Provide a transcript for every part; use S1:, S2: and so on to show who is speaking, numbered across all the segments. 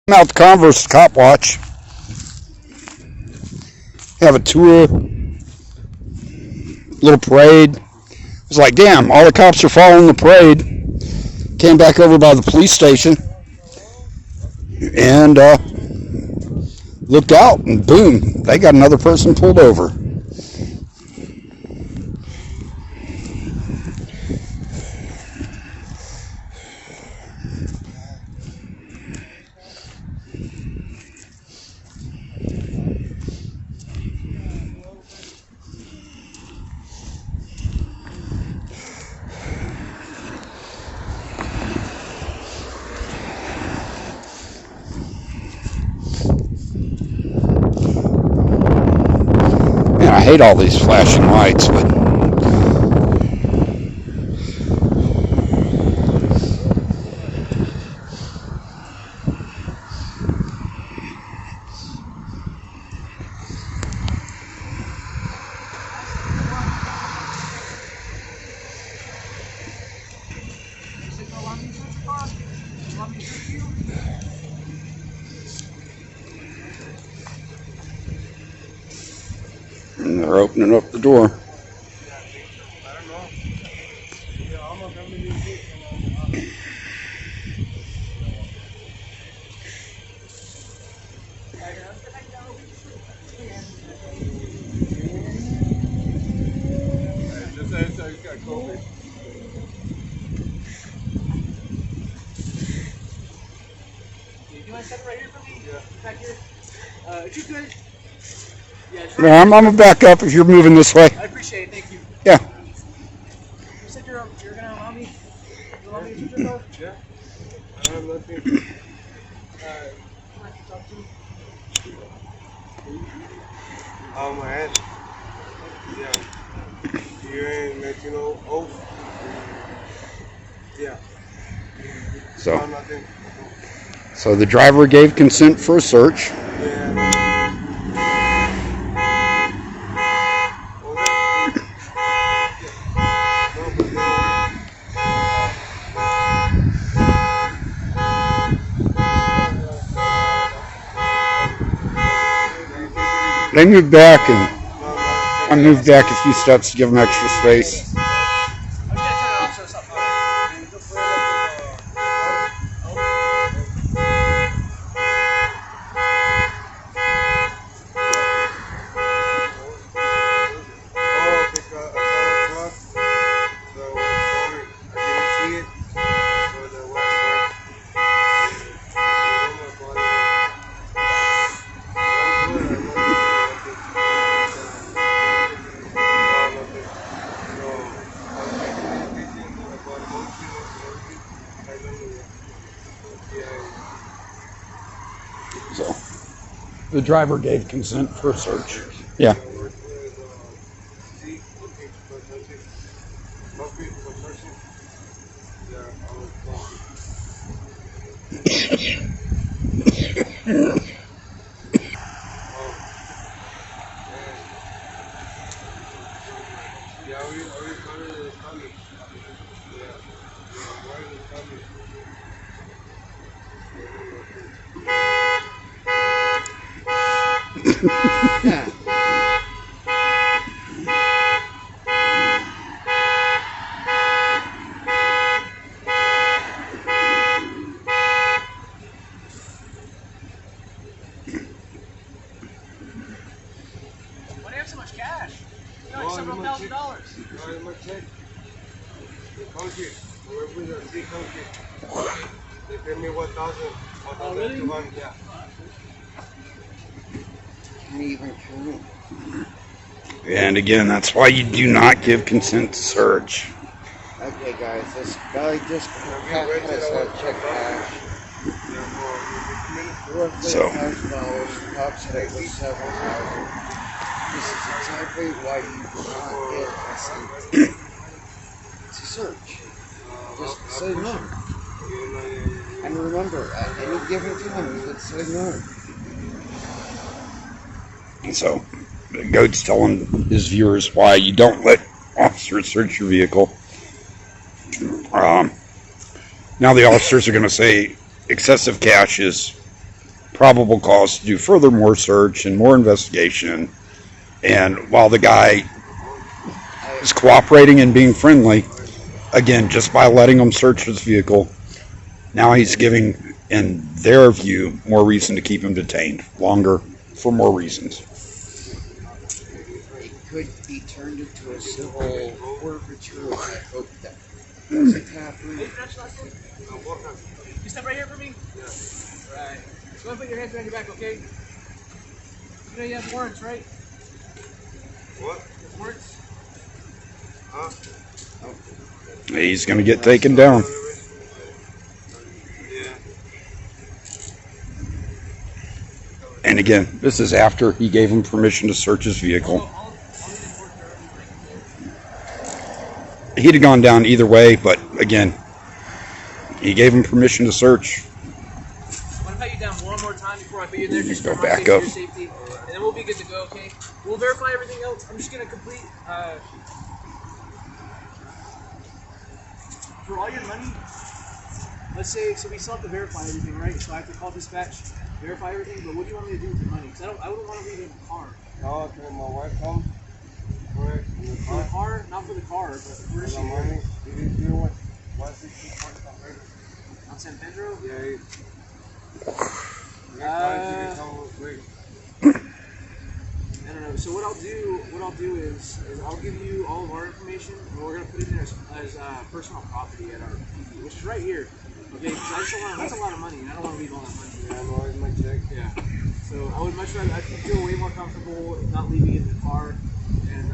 S1: Out the Converse cop watch. Have a tour, little parade. It was like, damn, all the cops are following the parade. Came back over by the police station and looked out, and boom, they got another person pulled over. Man, I hate all these flashing lights, but and they're opening up the door.
S2: You want to step right here for me? Yeah. Back here. If you could. Yeah.
S1: No, I'm gonna back up if you're moving this way.
S2: I appreciate it. Thank you.
S1: Yeah.
S2: You said you're gonna allow me. You allow me to shoot your car?
S3: Yeah. I have nothing.
S2: Can I talk to you?
S3: On my head. Yeah. You ain't making no oath. Yeah.
S1: So,
S3: Nothing.
S1: so the driver gave consent for a search.
S3: Yeah.
S1: They moved back, and I moved back a few steps to give them extra space.
S2: I'm just gonna turn it off so it's not
S1: So, the driver gave consent for a search. Yeah.
S2: Why do you have so much cash? You got like several $1,000.
S3: They pay me 1,000.
S2: Oh, really?
S3: Yeah.
S1: And again, that's why you do not give consent to search.
S4: Okay, guys, this guy just has a check cash.
S1: So.
S4: $1,000. Cops said it was $7,000. This is exactly why you do not get consent. It's a search. Just say no. And remember, at any given time, you could say no.
S1: And so, the goat's telling his viewers why you don't let officers search your vehicle. Now the officers are going to say excessive cash is probable cause to do further more search and more investigation. And while the guy is cooperating and being friendly, again, just by letting them search his vehicle, now he's giving, in their view, more reason to keep him detained longer for more reasons.
S4: It could be turned into a civil forfeiture. I hope that doesn't happen.
S2: You step right here for me? Yeah. Right. Go ahead and put your hands behind your back, okay? You know you have warrants, right?
S3: What?
S2: Warrants?
S3: Huh?
S1: He's going to get taken down.
S3: Yeah.
S1: And again, this is after he gave him permission to search his vehicle. He'd have gone down either way, but again, he gave him permission to search.
S2: I'm going to pat you down one more time before I put you in there. Just
S1: Go
S2: for my
S1: back
S2: safety,
S1: up.
S2: your safety, and then we'll be good to go, okay? We'll verify everything else. I'm just going to complete... for all your money, let's say, so we still have to verify everything, right? So I have to call dispatch, verify everything, but what do you want me to do with your money? Because I wouldn't want to leave it in the car.
S3: No, can my wife come? Correct. In the
S2: For the car, not for the car, but where is
S3: For
S2: she?
S3: the money. Did you do what? 160
S2: On San Pedro?
S3: Yeah.
S2: I don't know. So what I'll do is I'll give you all of our information, and we're gonna put it in there as personal property at our PD, which is right here. Okay, because I just don't want, that's a lot of money, and I don't want to leave all that money.
S3: Yeah, I know it's my check.
S2: Yeah. So I would much rather, I feel way more comfortable not leaving it in the car. And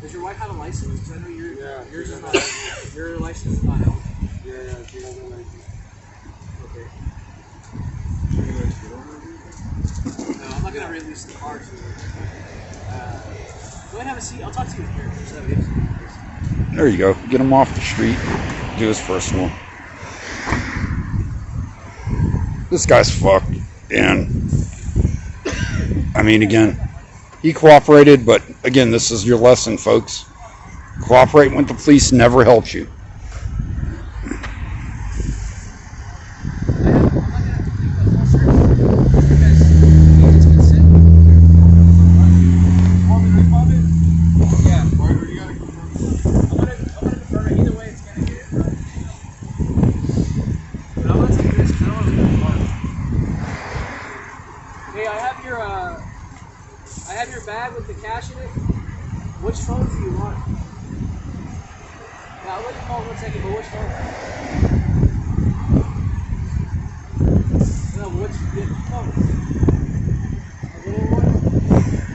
S2: does your wife have a license? Because I know yours is not. Your license is not held.
S3: Yeah, she has a license.
S2: Okay. No, I'm not gonna release the car to her. Go ahead and have a seat. I'll talk to you here.
S1: There you go. Get him off the street. Do his personal. This guy's fucked. And I mean, again, he cooperated, but again, this is your lesson, folks. Cooperating with the police never helps you.
S2: I have your bag with the cash in it. Which phone do you want? Yeah, I'll let you call in 1 second, but which phone? No, which phone? A little one?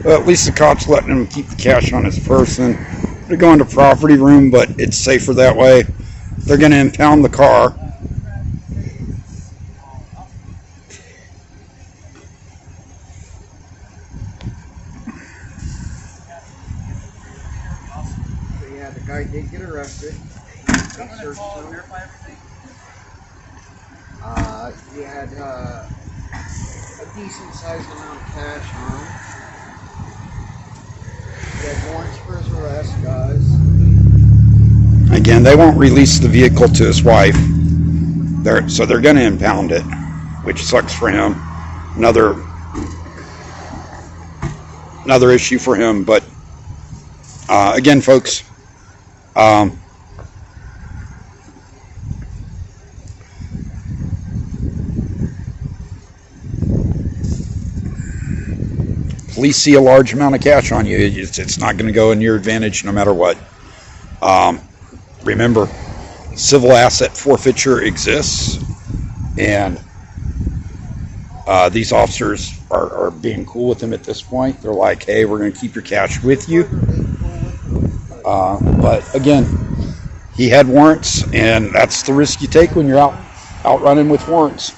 S1: Well, at least the cops letting him keep the cash on his person. They're going to property room, but it's safer that way. They're going to impound the car.
S4: The guy did get arrested.
S2: Verify everything.
S4: He had a decent sized amount of cash on him. He had warrants for his arrest, guys.
S1: Again, they won't release the vehicle to his wife. So they're going to impound it, which sucks for him. Another issue for him. But again, folks, police see a large amount of cash on you. It's not going to go in your advantage no matter what. Remember, civil asset forfeiture exists, and these officers are being cool with him at this point. They're like, hey, we're going to keep your cash with you. But again, he had warrants, and that's the risk you take when you're out running with warrants.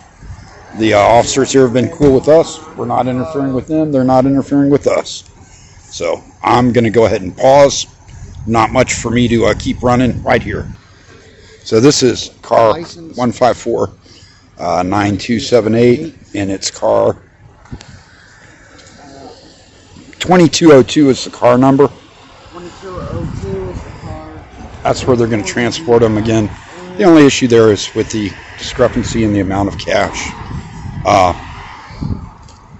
S1: The officers here have been cool with us. We're not interfering with them. They're not interfering with us. So I'm going to go ahead and pause. Not much for me to keep running right here. So this is car 154 9278, and it's car 2202 is the car number.
S4: 2202 is the car.
S1: That's where they're going to transport them again. The only issue there is with the discrepancy in the amount of cash.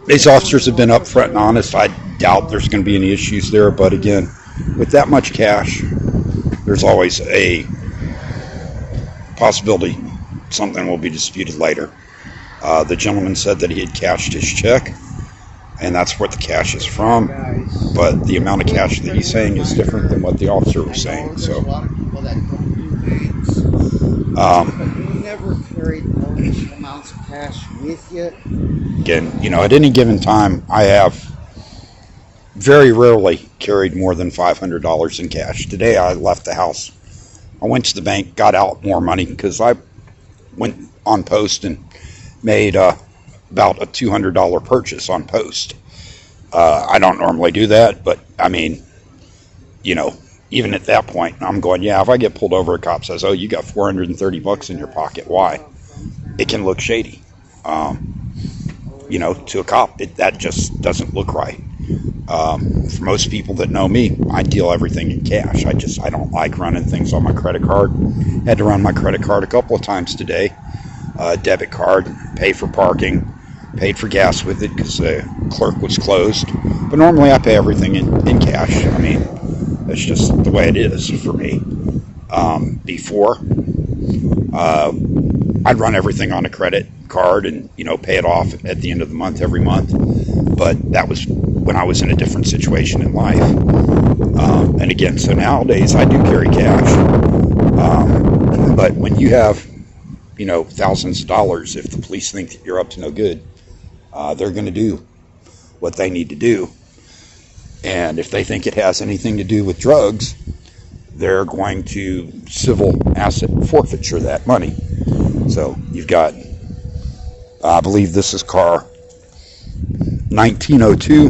S1: These officers have been upfront and honest. I doubt there's going to be any issues there, but again, with that much cash, there's always a possibility something will be disputed later. The gentleman said that he had cashed his check, and that's what the cash is from, but the amount of cash that he's saying is different than what the officer was saying. So,
S4: a lot of people that don't do banks. But you never carried large amounts of cash with you.
S1: again, you know, at any given time, I have very rarely carried more than $500 in cash. Today, I left the house. I went to the bank, got out more money because I went on post and made about a $200 purchase on post. I don't normally do that, but I mean, you know, even at that point, I'm going, yeah, if I get pulled over, a cop says, oh, you got $430 in your pocket. Why? It can look shady. You know, to a cop, that just doesn't look right. For most people that know me, I deal everything in cash. I don't like running things on my credit card. Had to run my credit card a couple of times today. Debit card, pay for parking, paid for gas with it because the clerk was closed. But normally I pay everything in cash. I mean, that's just the way it is for me. Before, I'd run everything on a credit card and, you know, pay it off at the end of the month every month. But that was when I was in a different situation in life. And again, so nowadays I do carry cash. But when you have, you know, thousands of dollars, if the police think that you're up to no good, they're going to do what they need to do. And if they think it has anything to do with drugs, they're going to civil asset forfeiture that money. So you've got, I believe this is car 1902.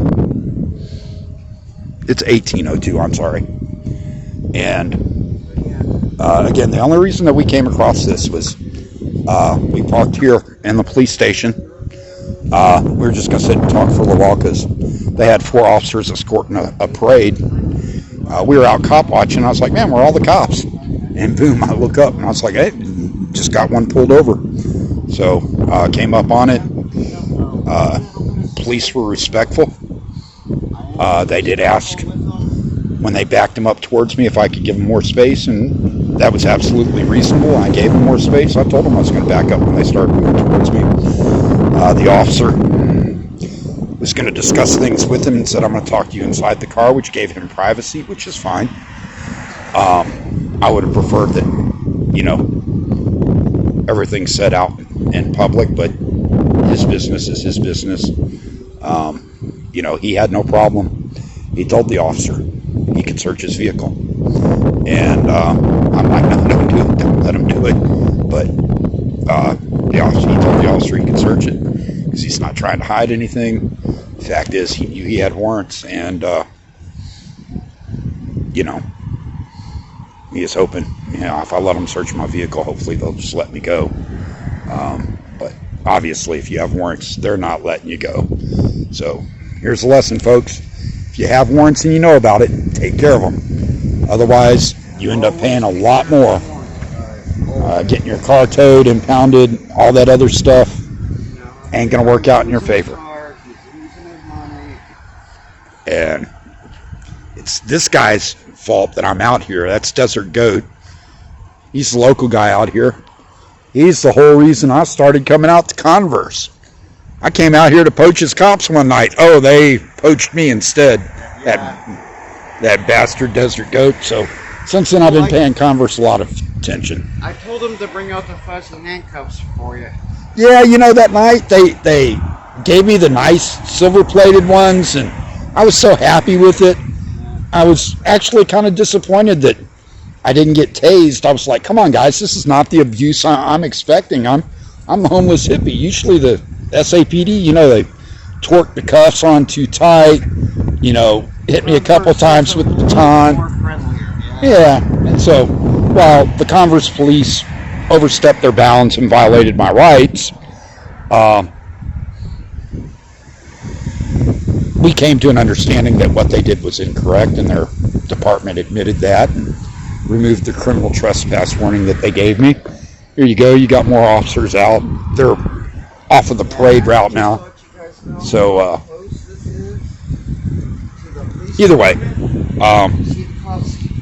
S1: It's 1802, I'm sorry. And again, the only reason that we came across this was we parked here in the police station. We were just going to sit and talk for a little while because they had 4 officers escorting a parade. We were out cop watching. I was like, man, where are all the cops? And boom, I look up and I was like, hey, just got one pulled over. So came up on it. Police were respectful. They did ask when they backed him up towards me if I could give him more space, and that was absolutely reasonable. I gave him more space. I told them I was going to back up when they started moving towards me. The officer was going to discuss things with him and said, I'm going to talk to you inside the car, which gave him privacy, which is fine. I would have preferred that, you know, everything's set out in public, but his business is his business. You know, he had no problem. He told the officer he could search his vehicle. And I'm like, no, don't do it. Don't let him do it. But he told the officer he could search it because he's not trying to hide anything. The fact is, he knew he had warrants, and, you know, he is hoping, you know, if I let them search my vehicle, hopefully they'll just let me go. But obviously, if you have warrants, they're not letting you go. So here's the lesson, folks. If you have warrants and you know about it, take care of them. Otherwise, you end up paying a lot more. Getting your car towed, impounded, all that other stuff ain't going to work out in your favor. And it's this guy's fault that I'm out here. That's Desert Goat. He's the local guy out here. He's the whole reason I started coming out to Converse. I came out here to poach his cops one night. Oh, they poached me instead. That bastard Desert Goat. So since then, I've been paying Converse a lot of attention.
S4: I told them to bring out the fuzzy handcuffs for you.
S1: Yeah, you know, that night they gave me the nice silver-plated ones, and I was so happy with it. I was actually kind of disappointed that I didn't get tased. I was like, come on, guys, this is not the abuse I'm expecting. I'm a homeless hippie. Usually the SAPD, you know, they torque the cuffs on too tight, you know, hit me a couple times with the baton. Yeah, and so while the Converse police overstepped their bounds and violated my rights, we came to an understanding that what they did was incorrect, and their department admitted that and removed the criminal trespass warning that they gave me. Here you go, you got more officers out. They're off of the parade route now. So either way,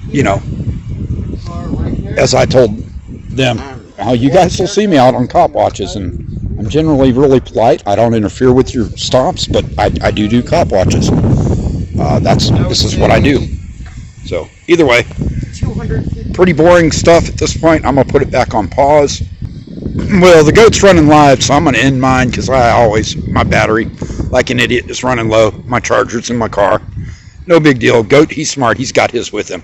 S1: you know, as I told them, you guys will see me out on cop watches, and I'm generally really polite. I don't interfere with your stops, but I do cop watches. This is what I do. So either way, pretty boring stuff at this point. I'm gonna put it back on pause. Well, the goat's running live, so I'm gonna end mine because my battery, like an idiot, is running low. My charger's in my car. No big deal. Goat, he's smart. He's got his with him.